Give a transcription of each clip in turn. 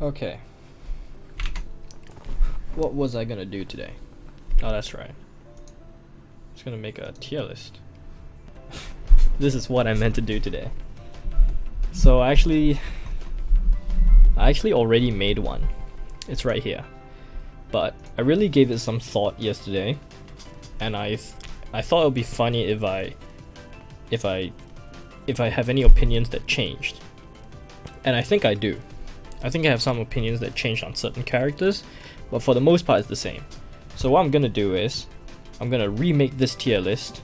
Okay. What was I gonna do today? Oh, that's right. I was gonna make a tier list. This is what I meant to do today. So I actually already made one. It's right here. But I really gave it some thought yesterday, and I thought it would be funny if I have any opinions that changed. And I think I do. I think I have some opinions that changed on certain characters, but for the most part it's the same. So what I'm gonna do is, I'm gonna remake this tier list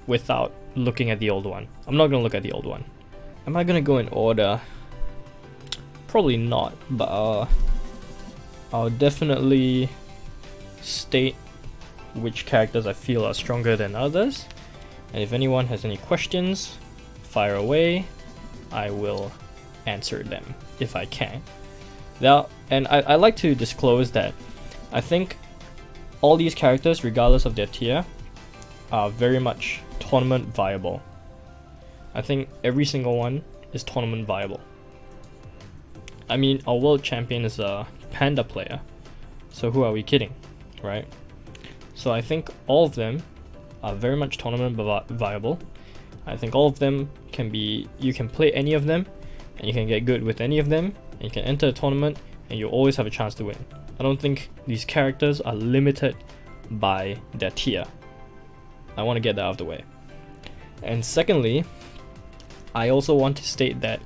without looking at the old one. I'm not gonna look at the old one. Am I gonna go in order? Probably not, but I'll definitely state which characters I feel are stronger than others. And if anyone has any questions, fire away. I will answer them if I can. Now, and I like to disclose that I think all these characters, regardless of their tier, are very much tournament viable. I think every single one is tournament viable. I mean, our world champion is a panda player, so who are we kidding, right? So I think all of them are very much tournament viable. I think all of them can be, you can play any of them, and you can get good with any of them, and you can enter a tournament, and you always have a chance to win. I don't think these characters are limited by their tier. I want to get that out of the way. And secondly, I also want to state that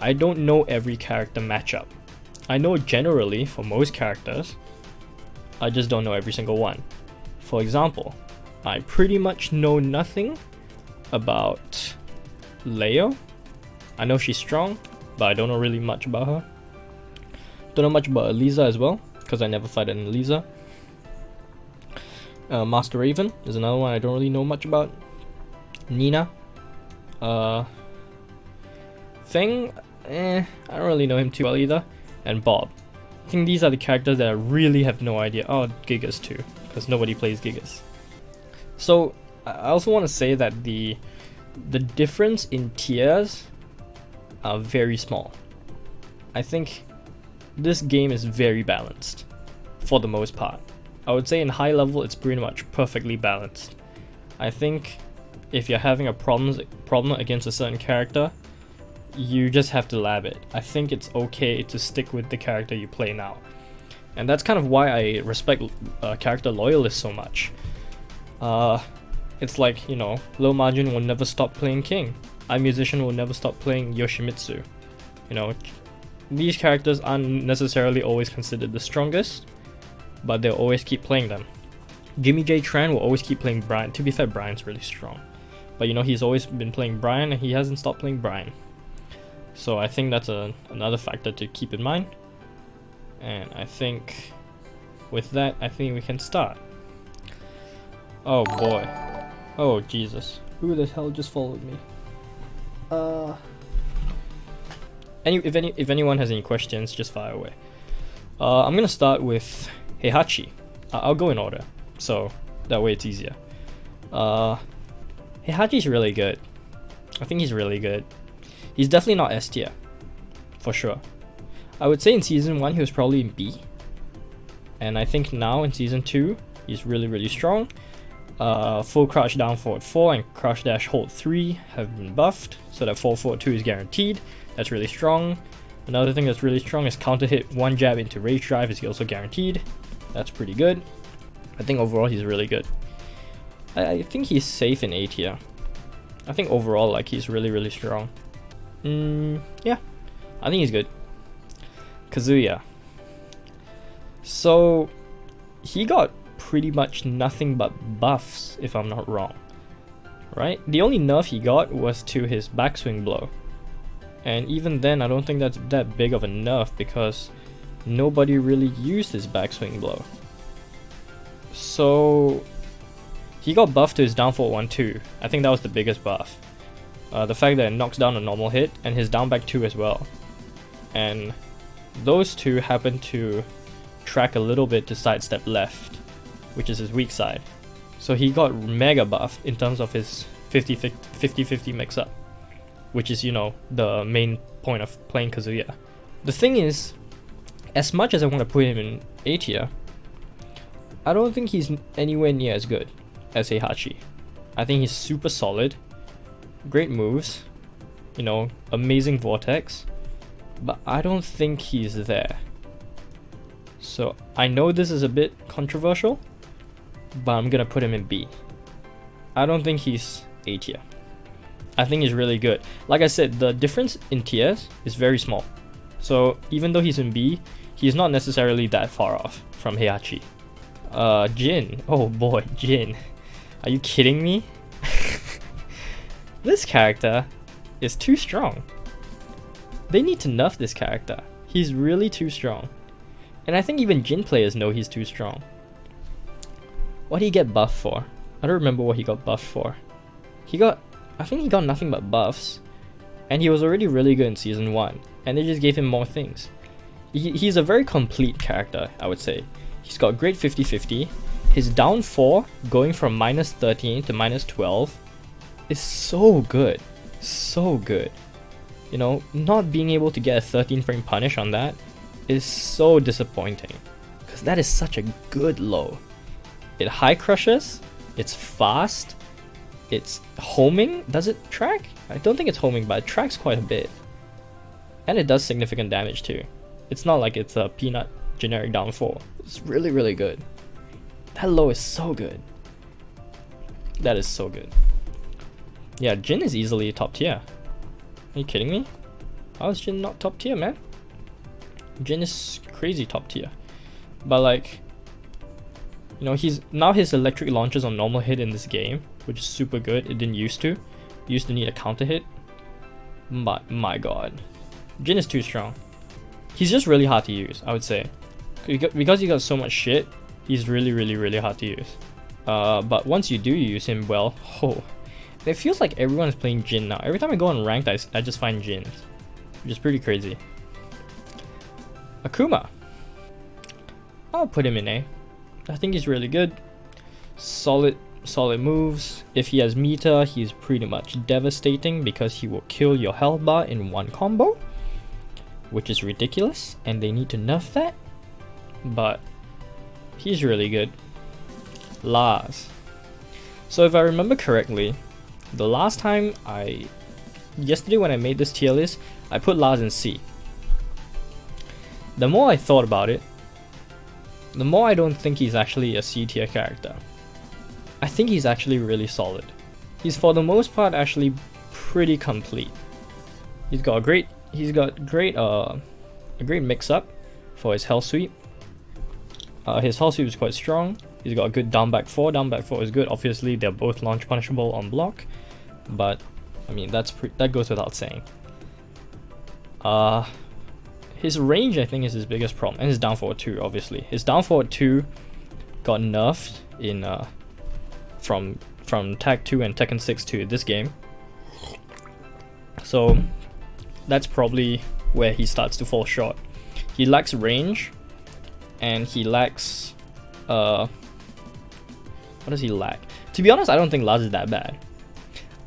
I don't know every character matchup. I know generally for most characters, I just don't know every single one. For example, I pretty much know nothing about Leo. I know she's strong, but I don't know really much about her. Don't know much about Eliza as well, because I never fight an Eliza. Master Raven is another one I don't really know much about. Nina. Feng, I don't really know him too well either. And Bob. I think these are the characters that I really have no idea. Oh, Gigas too, because nobody plays Gigas. So I also want to say that the difference in tiers are very small. I think this game is very balanced for the most part. I would say in high level it's pretty much perfectly balanced. I think if you're having a problem against a certain character, you just have to lab it. I think it's okay to stick with the character you play now. And that's kind of why I respect character loyalists so much. It's like, you know, Lil Majin will never stop playing King. iMusician will never stop playing Yoshimitsu. You know, these characters aren't necessarily always considered the strongest, but they'll always keep playing them. Jimmy J Tran will always keep playing Brian. To be fair, Brian's really strong. But you know, he's always been playing Brian and he hasn't stopped playing Brian. So I think that's another factor to keep in mind. And I think with that, I think we can start. Oh boy. Oh Jesus. Who the hell just followed me? If anyone has any questions, just fire away. I'm gonna start with Heihachi. I'll go in order, so that way it's easier. Heihachi's really good. I think he's really good. He's definitely not S tier, for sure. I would say in season 1 he was probably in B, and I think now in season 2 he's really strong. Full crouch down forward 4 and crouch dash hold 3 have been buffed, so that 4-4-2 is guaranteed. That's really strong. Another thing that's really strong is counter hit 1 jab into rage drive is also guaranteed. That's pretty good. I think overall he's really good. I think he's safe in A tier. I think overall like he's really strong. Yeah, I think he's good. Kazuya. So he got pretty much nothing but buffs, if I'm not wrong. Right? The only nerf he got was to his backswing blow. And even then, I don't think that's that big of a nerf because nobody really used his backswing blow. So he got buffed to his down forward 1-2. I think that was the biggest buff. The fact that it knocks down a normal hit and his down back 2 as well. And those two happen to track a little bit to sidestep left, which is his weak side. So he got mega buffed in terms of his 50-50 mix up, which is, you know, the main point of playing Kazuya. The thing is, as much as I want to put him in A tier, I don't think he's anywhere near as good as Heihachi. I think he's super solid, great moves, you know, amazing vortex, but I don't think he's there. So I know this is a bit controversial, but I'm gonna put him in B. I don't think he's A tier. I think he's really good. Like I said, the difference in tiers is very small. So even though he's in B, he's not necessarily that far off from Heihachi. Jin. Oh boy, Jin. Are you kidding me? This character is too strong. They need to nerf this character. He's really too strong. And I think even Jin players know he's too strong. What did he get buffed for? I don't remember what he got buffed for. I think he got nothing but buffs. And he was already really good in Season 1. And they just gave him more things. He's a very complete character, I would say. He's got great 50-50. His down 4 going from -13 to -12 is so good. So good. You know, not being able to get a 13 frame punish on that is so disappointing. Because that is such a good low. It high crushes, it's fast, it's homing. Does it track? I don't think it's homing, but it tracks quite a bit. And it does significant damage too. It's not like it's a peanut generic down 4. It's really, really good. That low is so good. That is so good. Yeah, Jin is easily top tier. Are you kidding me? How is Jin not top tier, man? Jin is crazy top tier. But like, you know, his electric launches on normal hit in this game, which is super good. It didn't used to. It used to need a counter hit. But my god. Jin is too strong. He's just really hard to use, I would say. Because he got so much shit, he's really, really, really hard to use. But once you do use him well, oh, it feels like everyone is playing Jin now. Every time I go on ranked, I just find Jins, which is pretty crazy. Akuma. I'll put him in A. I think he's really good. Solid moves. If he has meter, he's pretty much devastating because he will kill your health bar in one combo, which is ridiculous, and they need to nerf that. But he's really good. Lars. So if I remember correctly, the last time yesterday when I made this tier list, I put Lars in C. The more I thought about it, the more I don't think he's actually a C tier character. I think he's actually really solid. He's for the most part actually pretty complete. He's got a great mix up for his health sweep. His health sweep is quite strong. He's got a good down back 4. Down back 4 is good. Obviously, they're both launch punishable on block, but I mean that goes without saying. His range, I think, is his biggest problem, and his down forward 2, obviously. His down forward 2 got nerfed in from Tag 2 and Tekken 6 to this game, so that's probably where he starts to fall short. He lacks range, and he lacks what does he lack? To be honest, I don't think Lars is that bad.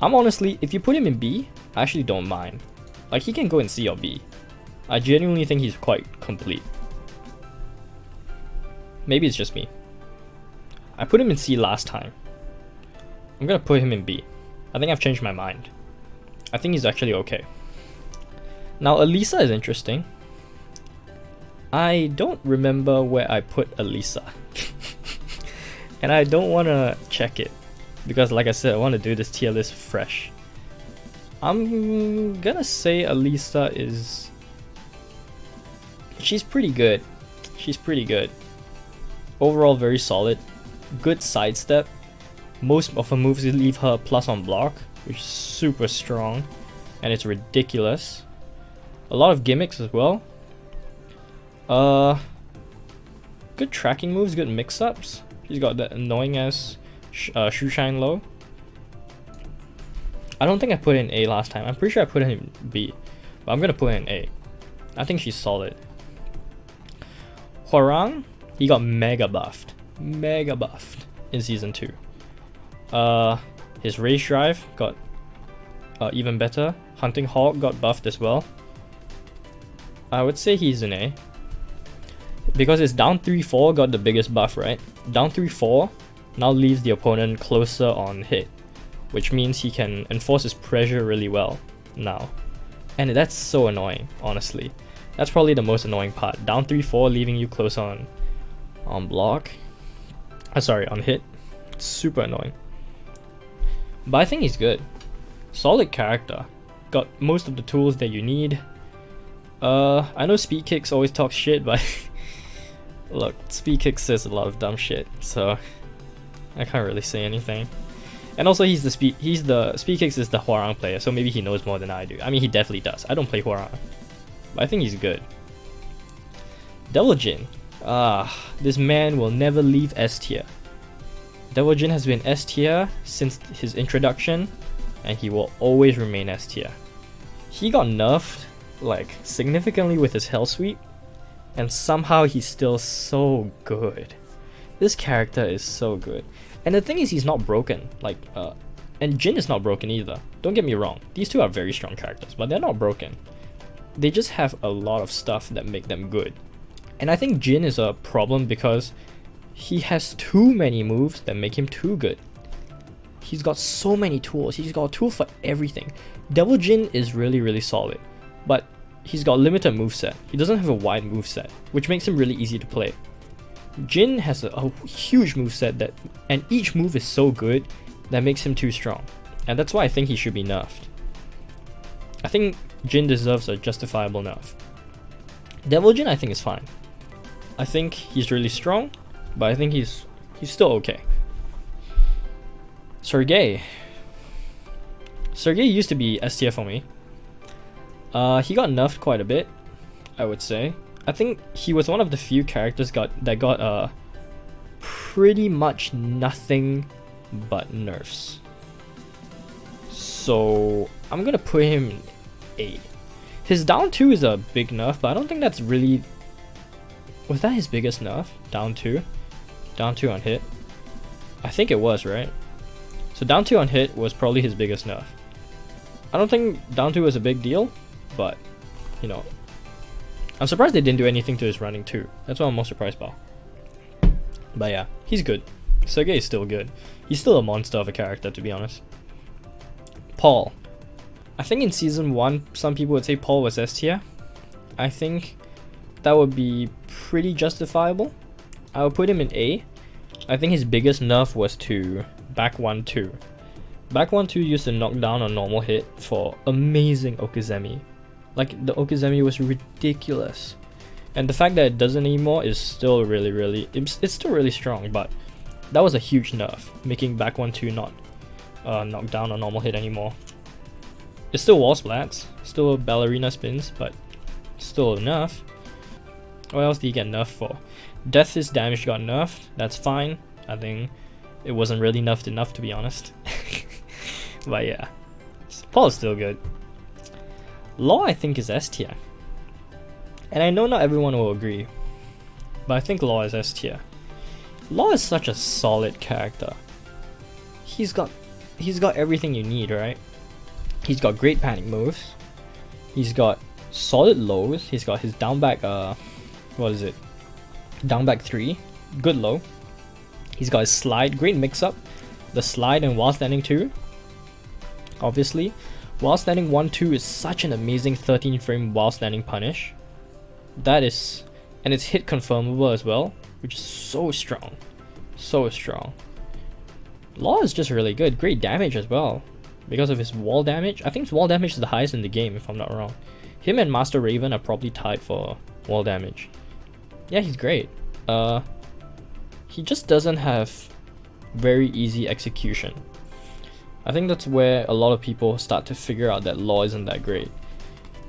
I'm honestly, if you put him in B, I actually don't mind. Like, he can go in C or B. I genuinely think he's quite complete. Maybe it's just me. I put him in C last time. I'm gonna put him in B. I think I've changed my mind. I think he's actually okay. Now, Elisa is interesting. I don't remember where I put Elisa. And I don't want to check it. Because like I said, I want to do this tier list fresh. I'm gonna say Elisa is... She's pretty good. She's pretty good. Overall, very solid. Good sidestep. Most of her moves leave her plus on block, which is super strong. And it's ridiculous. A lot of gimmicks as well. Good tracking moves, good mix-ups. She's got that annoying ass shoe shine low. I don't think I put her in A last time. I'm pretty sure I put her in B. But I'm gonna put her in A. I think she's solid. Hwoarang, he got mega buffed. Mega buffed in Season 2. His Rage Drive got even better. Hunting Hawk got buffed as well. I would say he's an A. Because his down 3-4 got the biggest buff, right? Down 3-4 now leaves the opponent closer on hit, which means he can enforce his pressure really well now. And that's so annoying, honestly. That's probably the most annoying part. Down 3-4 leaving you close on block. Sorry, on hit. It's super annoying. But I think he's good. Solid character. Got most of the tools that you need. I know Speed Kicks always talk shit, but look, Speed Kicks says a lot of dumb shit, so I can't really say anything. And also Speed Kicks is the Hwoarang player, so maybe he knows more than I do. I mean, he definitely does. I don't play Hwoarang, but I think he's good. Devil Jin. This man will never leave S tier. Devil Jin has been S tier since his introduction, and he will always remain S tier. He got nerfed like significantly with his Hell Sweep, and somehow he's still so good. This character is so good. And the thing is, he's not broken. And Jin is not broken either. Don't get me wrong. These two are very strong characters, but they're not broken. They just have a lot of stuff that make them good. And I think Jin is a problem because he has too many moves that make him too good. He's got so many tools. He's got a tool for everything. Devil Jin is really, really solid, but he's got limited moveset. He doesn't have a wide moveset, which makes him really easy to play. Jin has a huge moveset and each move is so good that makes him too strong. And that's why I think he should be nerfed. I think Jin deserves a justifiable nerf. Devil Jin I think is fine. I think he's really strong, but I think he's still okay. Sergei. Sergei used to be S tier for me. He got nerfed quite a bit, I would say. I think he was one of the few characters that got pretty much nothing but nerfs. So I'm gonna put him in A. His down 2 is a big nerf, but I don't think that's really... Was that his biggest nerf? Down 2? Down 2 on hit? I think it was, right? So down 2 on hit was probably his biggest nerf. I don't think down 2 was a big deal, but, you know, I'm surprised they didn't do anything to his running too. That's what I'm most surprised about. But yeah, he's good. Sergei is still good. He's still a monster of a character, to be honest. Paul. I think in season 1, some people would say Paul was S tier. I think that would be pretty justifiable. I would put him in A. I think his biggest nerf was to back 1-2. Back 1-2 used to knock down a normal hit for amazing Okuzemi. Like, the Okuzemi was ridiculous. And the fact that it doesn't anymore is still really, it's still really strong, but that was a huge nerf, making back 1-2 not knock down a normal hit anymore. It's still wall splats, still ballerina spins, but still a nerf. What else did he get nerfed for? Death's damage got nerfed, that's fine. I think it wasn't really nerfed enough, to be honest. But yeah, Paul is still good. Law I think is S tier. And I know not everyone will agree, but I think Law is S tier. Law is such a solid character. He's got everything you need, right? He's got great panic moves. He's got solid lows. He's got his down back down back 3, good low. He's got his slide, great mix up. The slide and while standing 2. Obviously, while standing 1-2 is such an amazing 13 frame while standing punish. That is, and it's hit confirmable as well, which is so strong. So strong. Law is just really good, great damage as well. Because of his wall damage. I think his wall damage is the highest in the game if I'm not wrong. Him and Master Raven are probably tied for wall damage. Yeah, he's great. He just doesn't have very easy execution. I think that's where a lot of people start to figure out that Law isn't that great.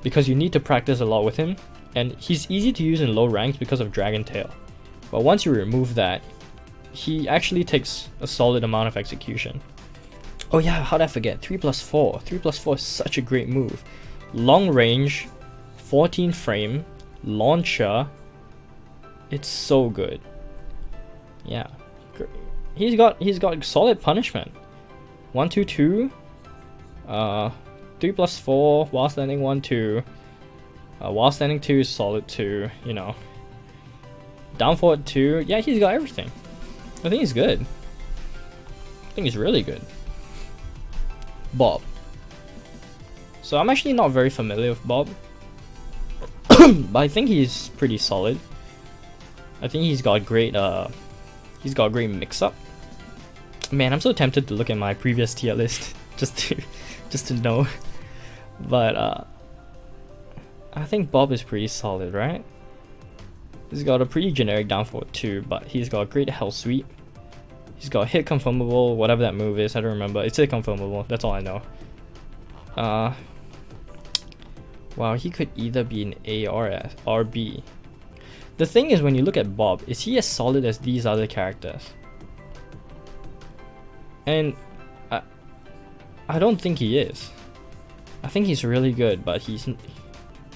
Because you need to practice a lot with him, and he's easy to use in low ranks because of Dragon Tail. But once you remove that, he actually takes a solid amount of execution. Oh yeah, how did I forget? 3+4. 3+4 is such a great move. Long range, 14 frame, launcher. It's so good. Yeah. He's got solid punishment. 1-2-2. 3+4 while standing 1-2. While standing 2 is solid 2, you know. Down forward 2, yeah, he's got everything. I think he's good. I think he's really good. Bob. So I'm actually not very familiar with Bob. But I think he's pretty solid. I think he's got great mix-up. Man, I'm so tempted to look at my previous tier list just to know. But I think Bob is pretty solid, right? He's got a pretty generic down forward 2, but he's got a great hell sweep. He's got hit confirmable, whatever that move is, I don't remember. It's hit confirmable, that's all I know. Wow, he could either be an A or B. The thing is, when you look at Bob, is he as solid as these other characters? And I don't think he is. I think he's really good, but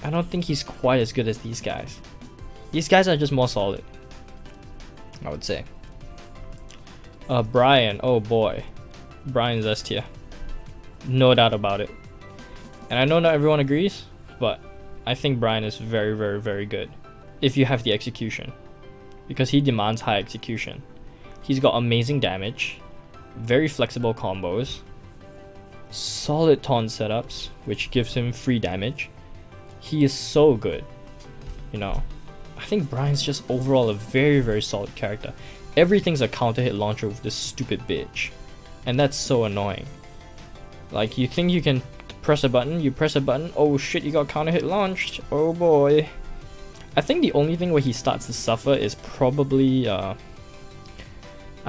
I don't think he's quite as good as these guys. These guys are just more solid, I would say. Brian, oh boy. Brian's S tier. No doubt about it. And I know not everyone agrees, but I think Brian is very, very, very good if you have the execution, because he demands high execution. He's got amazing damage, very flexible combos, solid taunt setups, which gives him free damage. He is so good, you know. I think Brian's just overall a very, very solid character. Everything's a counter hit launcher with this stupid bitch, and that's so annoying. Like, you think you can press a button, you press a button, oh shit, you got counter hit launched, oh boy. I think the only thing where he starts to suffer is probably I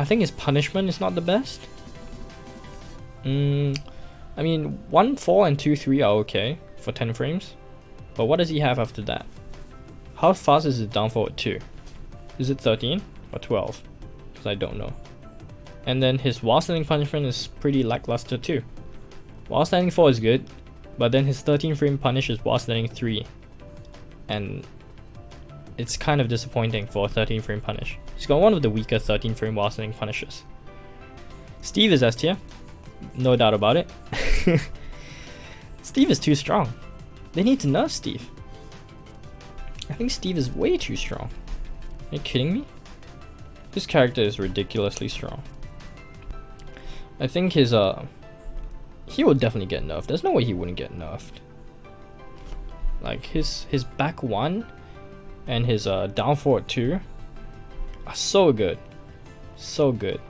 think his punishment is not the best. I mean, 1, 4 and 2, 3 are okay for 10 frames, but what does he have after that? How fast is his down forward 2? Is it 13 or 12? Because I don't know. And then his while standing punishment is pretty lackluster too. While standing 4 is good, but then his 13 frame punish is while standing 3. And it's kind of disappointing for a 13 frame punish. He's got one of the weaker 13 frame while standing punishes. Steve is S tier, no doubt about it. Steve is too strong. They need to nerf Steve. I think Steve is way too strong. Are you kidding me? This character is ridiculously strong. I think his he will definitely get nerfed. There's no way he wouldn't get nerfed. Like his back 1 and his down forward 2 are so good. So good.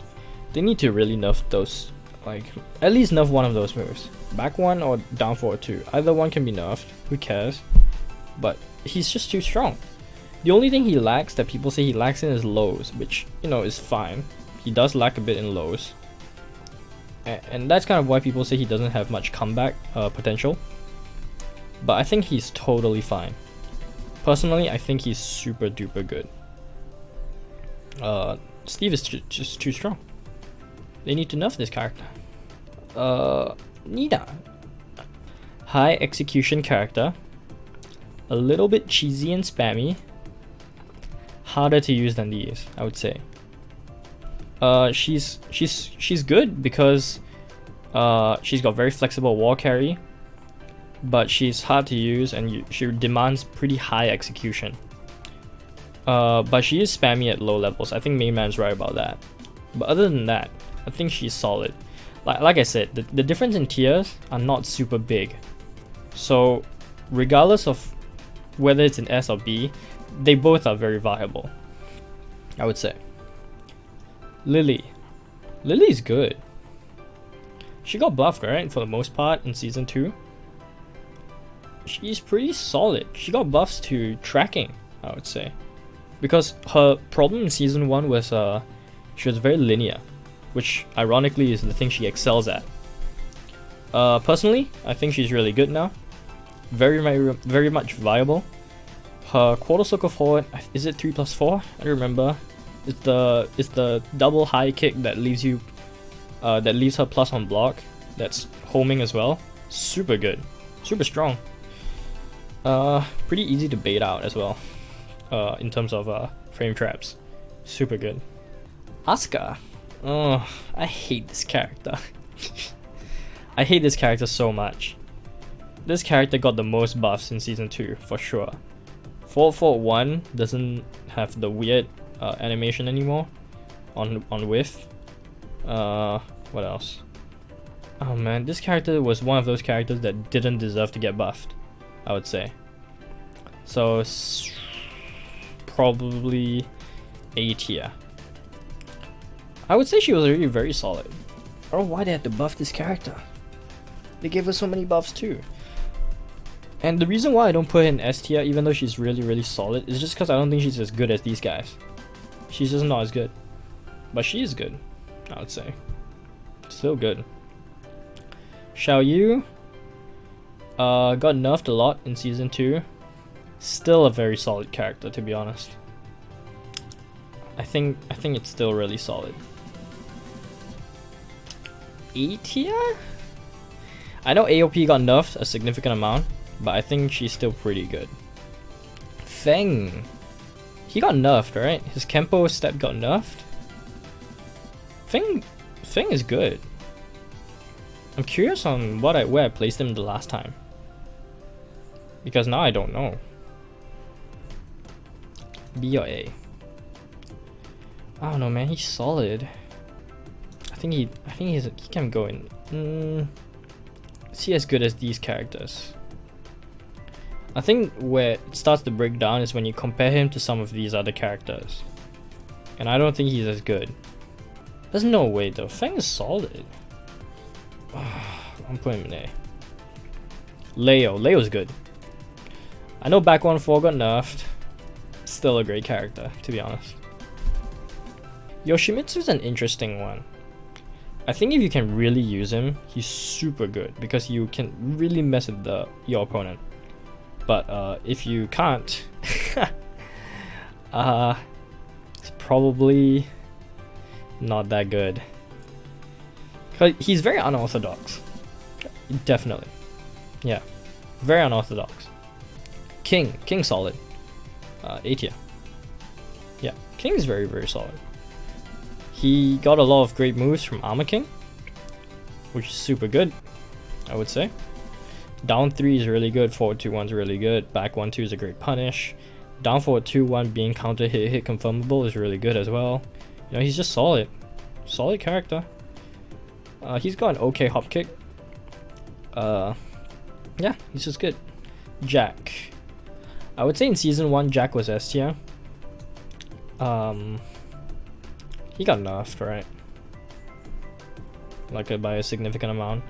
They need to really nerf those, like at least nerf one of those moves. Back 1 or down forward 2. Either one can be nerfed, who cares? But he's just too strong. The only thing he lacks that people say he lacks in is lows, which, you know, is fine. He does lack a bit in lows. And that's kind of why people say he doesn't have much comeback potential. But I think he's totally fine. Personally, I think he's super duper good. Steve is just too strong. They need to nerf this character. Nida. High execution character. A little bit cheesy and spammy. Harder to use than these, I would say. She's good because she's got very flexible wall carry, but she's hard to use and she demands pretty high execution. But she is spammy at low levels. I think Main Man's right about that. But other than that, I think she's solid. Like I said, the difference in tiers are not super big. So regardless of whether it's an S or B, they both are very viable, I would say. Lily. Lily's good. She got buffed, right, for the most part in season 2. She's pretty solid. She got buffs to tracking, I would say. Because her problem in season 1 was she was very linear, which ironically is the thing she excels at. Personally, I think she's really good now. Very much viable. Her quarter circle forward, is it 3+4? I don't remember. It's the double high kick that leaves you that leaves her plus on block. That's homing as well. Super good. Super strong. Pretty easy to bait out as well. In terms of frame traps. Super good. Asuka. Oh, I hate this character. I hate this character so much. this character got the most buffs in season 2 for sure. 441 doesn't have the weird animation anymore on whiff. What else? Oh man, this character was one of those characters that didn't deserve to get buffed, I would say. So probably A tier. I would say she was really very solid. I don't know why they had to buff this character. They gave her so many buffs too. And the reason why I don't put her in S tier, even though she's really solid, is just because I don't think she's as good as these guys. She's just not as good. But she is good, I would say. Still good. Xiao Yu got nerfed a lot in season 2. Still a very solid character, to be honest. I think it's still really solid. E tier? I know AOP got nerfed a significant amount, but I think she's still pretty good. Feng. He got nerfed, right? His Kempo step got nerfed. Feng is good. I'm curious on where I placed him the last time. Because now I don't know. B or A? I don't know, man. He's solid. I think he can go in. Is he as good as these characters? I think where it starts to break down is when you compare him to some of these other characters. And I don't think he's as good. There's no way though. Feng is solid. I'm putting him in A. Leo's good. I know back 1-4 got nerfed. Still a great character, to be honest. Yoshimitsu's an interesting one. I think if you can really use him, he's super good because you can really mess with your opponent. But if you can't, it's probably not that good. Cause he's very unorthodox. Definitely. Yeah. Very unorthodox. King solid. A tier. Yeah, King is very solid. He got a lot of great moves from Armor King, which is super good, I would say. Down 3 is really good, forward 2-1 is really good, back 1-2 is a great punish. Down forward 2-1 being counter hit confirmable is really good as well. You know, he's just solid. Solid character. He's got an okay hop kick. Yeah, he's just good. Jack. I would say in season 1 Jack was S tier. He got nerfed, right? Like by a significant amount.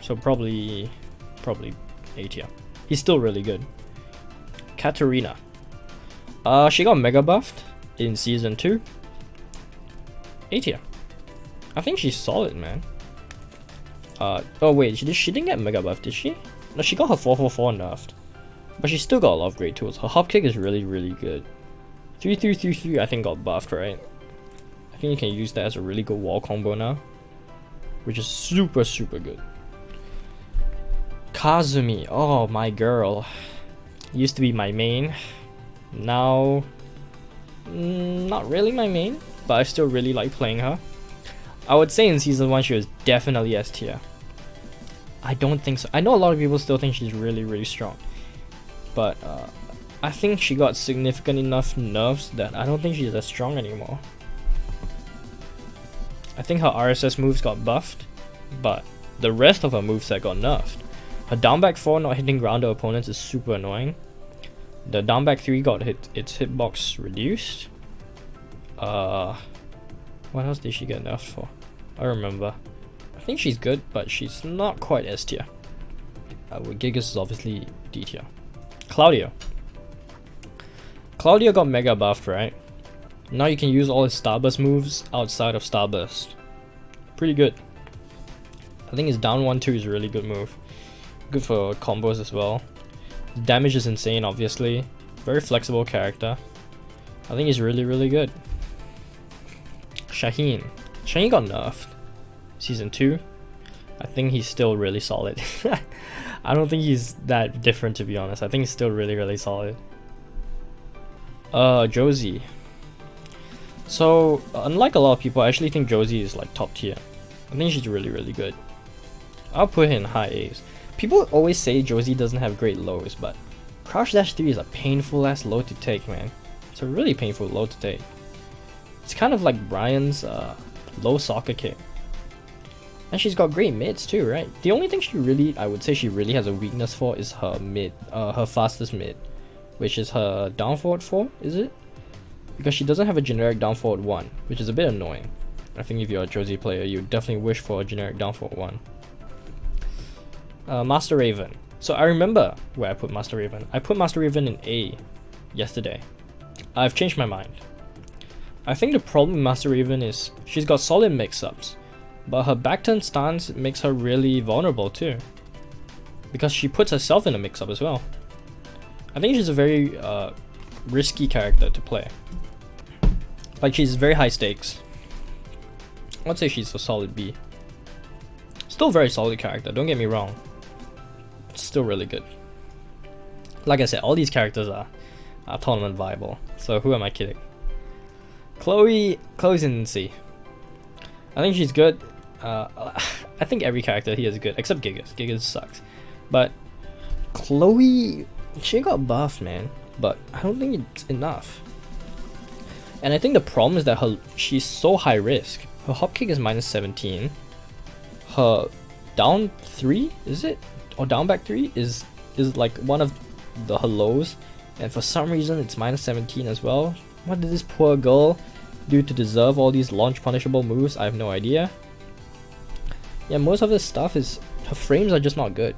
So probably A tier. He's still really good. Katarina. She got mega buffed in season 2. A tier. I think she's solid, man. Oh wait, she didn't get mega buffed, did she? No, she got her 444 nerfed. But she still got a lot of great tools. Her hop kick is really good. 3-3-3-3 I think got buffed, right? I think you can use that as a really good wall combo now, which is super good. Qasimi, oh my girl, used to be my main. Now, not really my main, but I still really like playing her. I would say in season 1 she was definitely S tier. I don't think so. I know a lot of people still think she's really strong, but I think she got significant enough nerfs that I don't think she's as strong anymore. I think her RSS moves got buffed, but the rest of her moveset got nerfed. Her down back 4 not hitting grounder opponents is super annoying. The down back 3 got its hitbox reduced. What else did she get nerfed for? I remember. I think she's good, but she's not quite S tier. With Gigas is obviously D tier. Claudio got mega buffed, right? Now you can use all his Starburst moves outside of Starburst. Pretty good. I think his down 1-2 is a really good move. Good for combos as well. Damage is insane, obviously. Very flexible character. I think he's really good. Shaheen got nerfed. Season 2. I think he's still really solid. I don't think he's that different, to be honest. I think he's still really solid. Josie. So, unlike a lot of people, I actually think Josie is like top tier. I think she's really good. I'll put her in high A's. People always say Josie doesn't have great lows, but crouch dash 3 is a painful ass low to take, man. It's a really painful low to take. It's kind of like Brian's low soccer kick. And she's got great mids too, right? The only thing I would say she really has a weakness for is her mid, her fastest mid, which is her down forward 4, is it? Because she doesn't have a generic down forward 1, which is a bit annoying. I think if you're a Josie player, you definitely wish for a generic down forward 1. Master Raven. So I remember where I put Master Raven. I put Master Raven in A yesterday. I've changed my mind. I think the problem with Master Raven is she's got solid mix-ups, but her back turn stance makes her really vulnerable too, because she puts herself in a mix-up as well. I think she's a very risky character to play. Like, she's very high stakes. I'd say she's a solid B. Still very solid character, don't get me wrong. Still really good. Like I said, all these characters are tournament viable, so who am I kidding? Chloe's in C. I think she's good. I think every character here is good except Gigas. Gigas sucks. But Chloe, she got buffed, man, but I don't think it's enough. And I think the problem is that she's so high risk. Her hop kick is -17. Her down 3, is it? Or down back 3 is like one of her lows, and for some reason it's -17 as well. What did this poor girl do to deserve all these launch punishable moves? I have no idea. Yeah, most of this stuff is, her frames are just not good.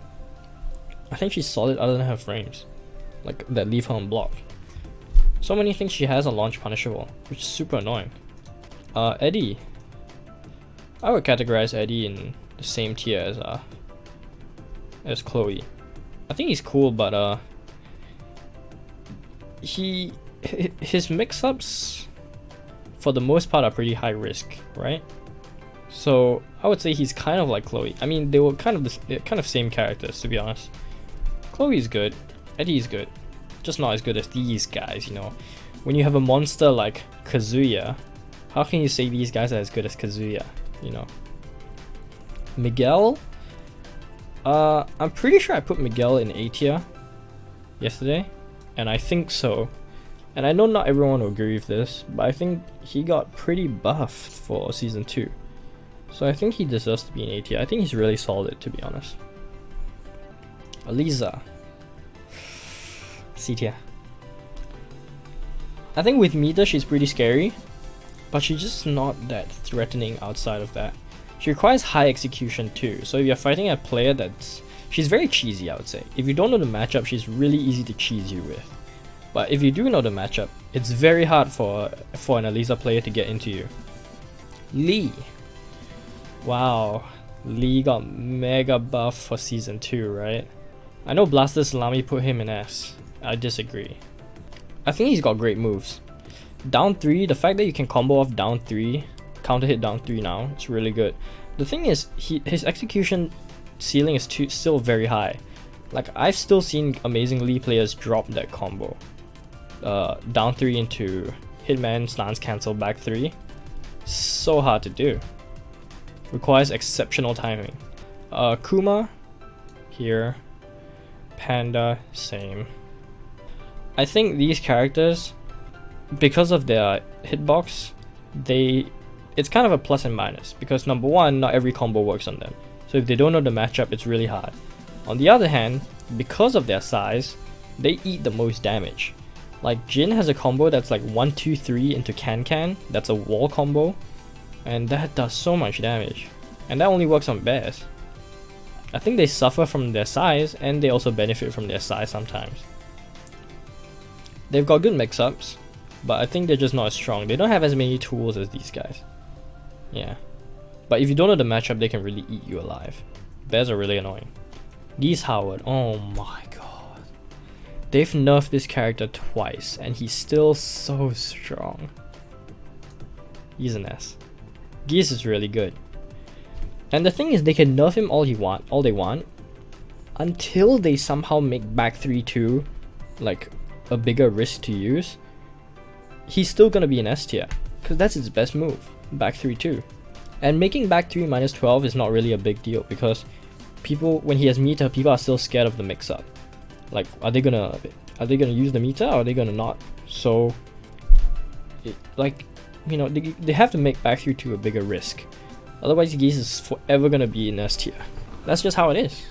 I think she's solid other than her frames, like that leave her unblocked. So many things she has are launch punishable, which is super annoying. Eddie. I would categorize Eddie in the same tier as Chloe. I think he's cool, but his mix-ups for the most part are pretty high risk, right? So I would say he's kind of like Chloe. I mean, they're kind of same characters, to be honest. Chloe's good, Eddie's good, just not as good as these guys, you know. When you have a monster like Kazuya, how can you say these guys are as good as Kazuya, you know? Miguel, I'm pretty sure I put Miguel in A tier yesterday, and I think so. And I know not everyone will agree with this, but I think he got pretty buffed for season 2. So I think he deserves to be in A tier. I think he's really solid, to be honest. Aliza, C tier. I think with Mida she's pretty scary, but she's just not that threatening outside of that. She requires high execution too, so if you're fighting a player she's very cheesy, I would say. If you don't know the matchup, she's really easy to cheese you with. But if you do know the matchup, it's very hard for an Aliza player to get into you. Lee. Wow, Lee got mega buff for season 2, right? I know Blaster Salami put him in S. I disagree. I think he's got great moves. Down 3, the fact that you can combo off down 3, counter hit down 3 now, it's really good. The thing is, his execution ceiling is still very high. Like, I've still seen amazing Lee players drop that combo. Down 3 into Hitman, stance cancel, back 3. So hard to do. Requires exceptional timing. Akuma, here. Panda, same. I think these characters, because of their hitbox, it's kind of a plus and minus, because number one, not every combo works on them. So if they don't know the matchup, it's really hard. On the other hand, because of their size, they eat the most damage. Like Jin has a combo that's like 1, 2, 3 into Can. That's a wall combo, and that does so much damage. And that only works on bears. I think they suffer from their size, and they also benefit from their size sometimes. They've got good mix-ups, but I think they're just not as strong. They don't have as many tools as these guys. Yeah. But if you don't know the matchup, they can really eat you alive. Bears are really annoying. Geese Howard, oh my god. They've nerfed this character twice, and he's still so strong. He's an S. Geese is really good. And the thing is, they can nerf him all they want, until they somehow make back 3-2 like a bigger risk to use. He's still gonna be an S tier, because that's his best move, back 3-2. And making back 3 -12 is not really a big deal, because people, when he has meter, people are still scared of the mix-up. Like, are they gonna use the meter, or are they gonna not? So, like, you know, they have to make back 3-2 a bigger risk. Otherwise, Geese is forever gonna be in S tier. That's just how it is.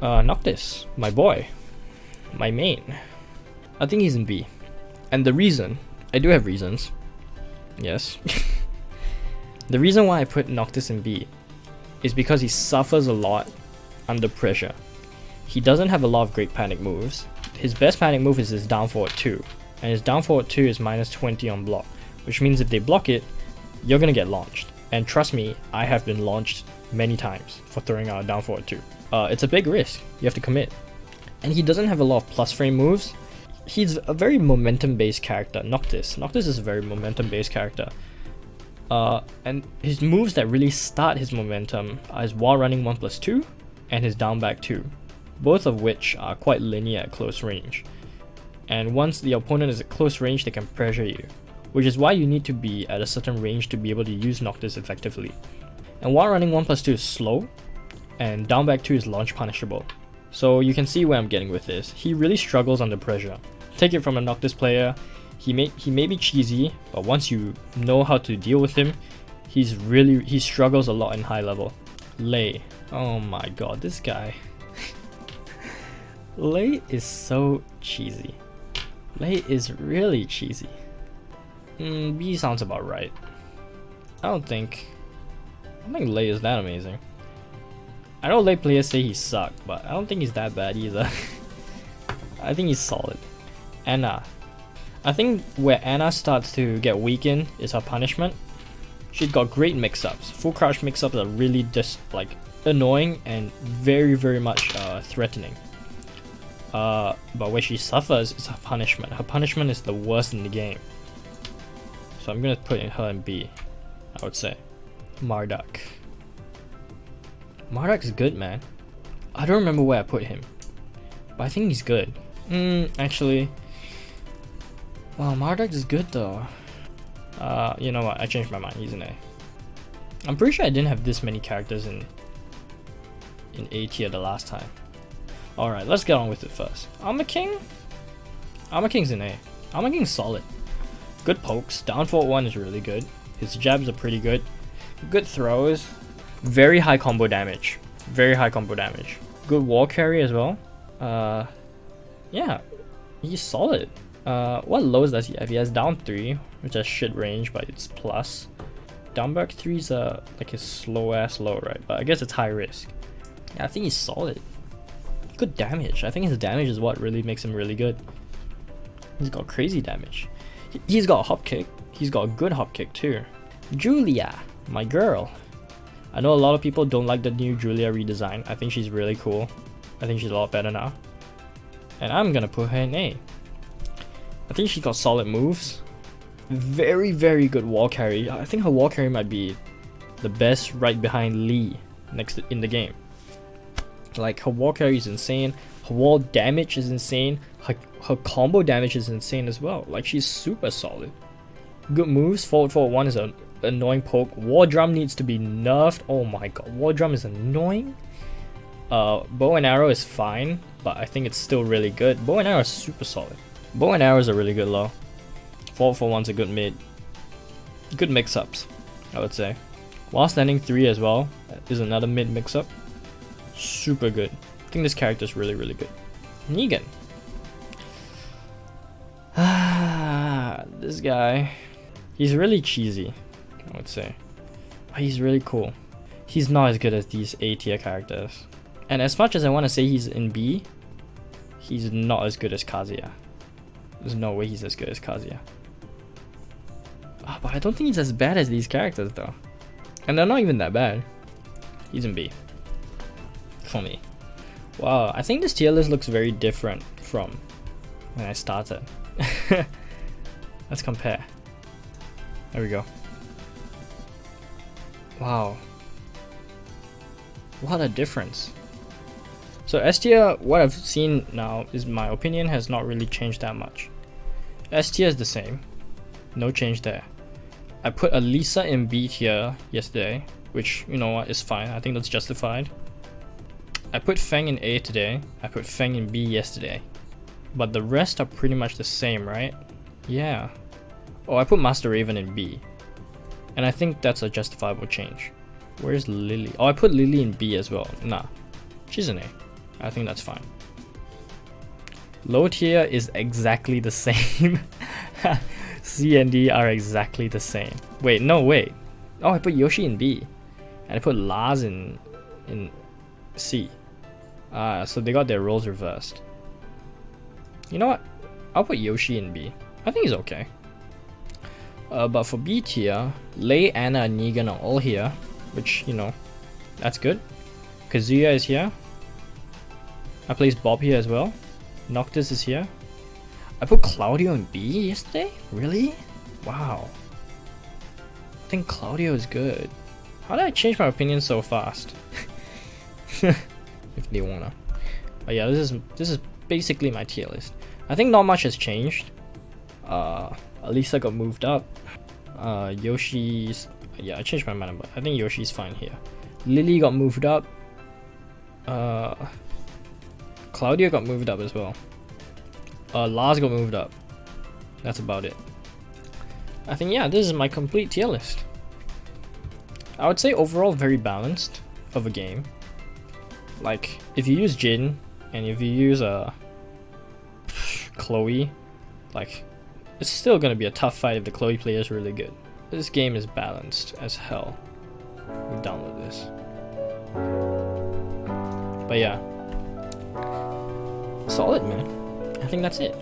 Noctis, my boy, my main. I think he's in B, and the reason, I do have reasons. Yes. The reason why I put Noctis in B is because he suffers a lot under pressure. He doesn't have a lot of great panic moves. His best panic move is his down forward 2, and his down forward 2 is -20 on block, which means if they block it, you're gonna get launched. And trust me, I have been launched many times for throwing out a down forward 2. It's a big risk, you have to commit. And he doesn't have a lot of plus frame moves. He's a very momentum based character, Noctis. Noctis is a very momentum based character. And his moves that really start his momentum are his wall running 1+2 and his down back 2, both of which are quite linear at close range. And once the opponent is at close range, they can pressure you, which is why you need to be at a certain range to be able to use Noctis effectively. And wall running 1+2 is slow, and down back 2 is launch punishable. So you can see where I'm getting with this. He really struggles under pressure. Take it from a Noctis player, he may be cheesy, but once you know how to deal with him, he struggles a lot in high level. Lei, oh my god, this guy. Lei is so cheesy. Lei is really cheesy. B sounds about right. I don't think Lei is that amazing. I know Lei players say he sucked, but I don't think he's that bad either. I think he's solid. Anna. I think where Anna starts to get weakened is her punishment. She's got great mix-ups. Full crouch mix-ups are really just like annoying and very, very much threatening. But where she suffers is her punishment. Her punishment is the worst in the game. So I'm gonna put her in B, I would say. Marduk. Marduk's good, man. I don't remember where I put him, but I think he's good. Actually, wow, Marduk is good though. You know what? I changed my mind. He's an A. I'm pretty sure I didn't have this many characters in A tier the last time. All right, let's get on with it first. Armor King. Armor King's an A. Armor King's solid. Good pokes. Down forward 1 is really good. His jabs are pretty good. Good throws. Very high combo damage. Very high combo damage. Good wall carry as well. Yeah, he's solid. What lows does he have? He has down 3, which has shit range, but it's plus. Down back 3 is like his slow ass low, right? But I guess it's high risk. Yeah, I think he's solid. Good damage. I think his damage is what really makes him really good. He's got crazy damage. He's got a hop kick. He's got a good hop kick too. Julia, my girl. I know a lot of people don't like the new Julia redesign. I think she's really cool. I think she's a lot better now. And I'm gonna put her in A. I think she got solid moves. Very, very good wall carry. I think her wall carry might be the best right behind Lee in the game. Like, her wall carry is insane. Her wall damage is insane. Her combo damage is insane as well. Like, she's super solid. Good moves. Forward 1 is an annoying poke. War drum needs to be nerfed. Oh my god, war drum is annoying. Bow and arrow is fine, but I think it's still really good. Bow and arrow is super solid. Bow and arrows are really good low. Forward 1's a good mid. Good mix-ups, I would say. While standing 3 as well is another mid mix-up. Super good. I think this character is really, really good. Negan. This guy. He's really cheesy, I would say. But he's really cool. He's not as good as these A tier characters. And as much as I want to say he's in B, he's not as good as Kazuya. There's no way he's as good as Kazuya. But I don't think he's as bad as these characters though. And they're not even that bad. He's in B. For me. Wow, I think this tier list looks very different from when I started. Let's compare. There we go. Wow. What a difference. So S tier, what I've seen now is my opinion has not really changed that much. S tier is the same. No change there. I put Elisa in B tier yesterday, which, you know what, is fine. I think that's justified. I put Feng in A today. I put Feng in B yesterday. But the rest are pretty much the same, right? Yeah. Oh, I put Master Raven in B. And I think that's a justifiable change. Where's Lily? Oh, I put Lily in B as well. Nah. She's in A. I think that's fine. Low tier is exactly the same. C and D are exactly the same. Wait, no, wait. Oh, I put Yoshi in B. And I put Lars in C. So they got their roles reversed. You know what? I'll put Yoshi in B. I think he's okay. But for B tier, Lei, Anna, and Negan are all here. Which, you know, that's good. Kazuya is here. I placed Bob here as well. Noctis is here. I put Claudio in B yesterday? Really? Wow. I think Claudio is good. How did I change my opinion so fast? If they wanna. But yeah, this is basically my tier list. I think not much has changed. Alisa got moved up. Yoshi's... Yeah, I changed my mind, but I think Yoshi's fine here. Lily got moved up. Claudio got moved up as well. Lars got moved up. That's about it. I think, yeah, this is my complete tier list. I would say overall very balanced of a game. Like, if you use Jin, and if you use Chloe, like, it's still gonna be a tough fight if the Chloe player is really good. This game is balanced as hell. We'll download this. But yeah. Solid, man. I think that's it.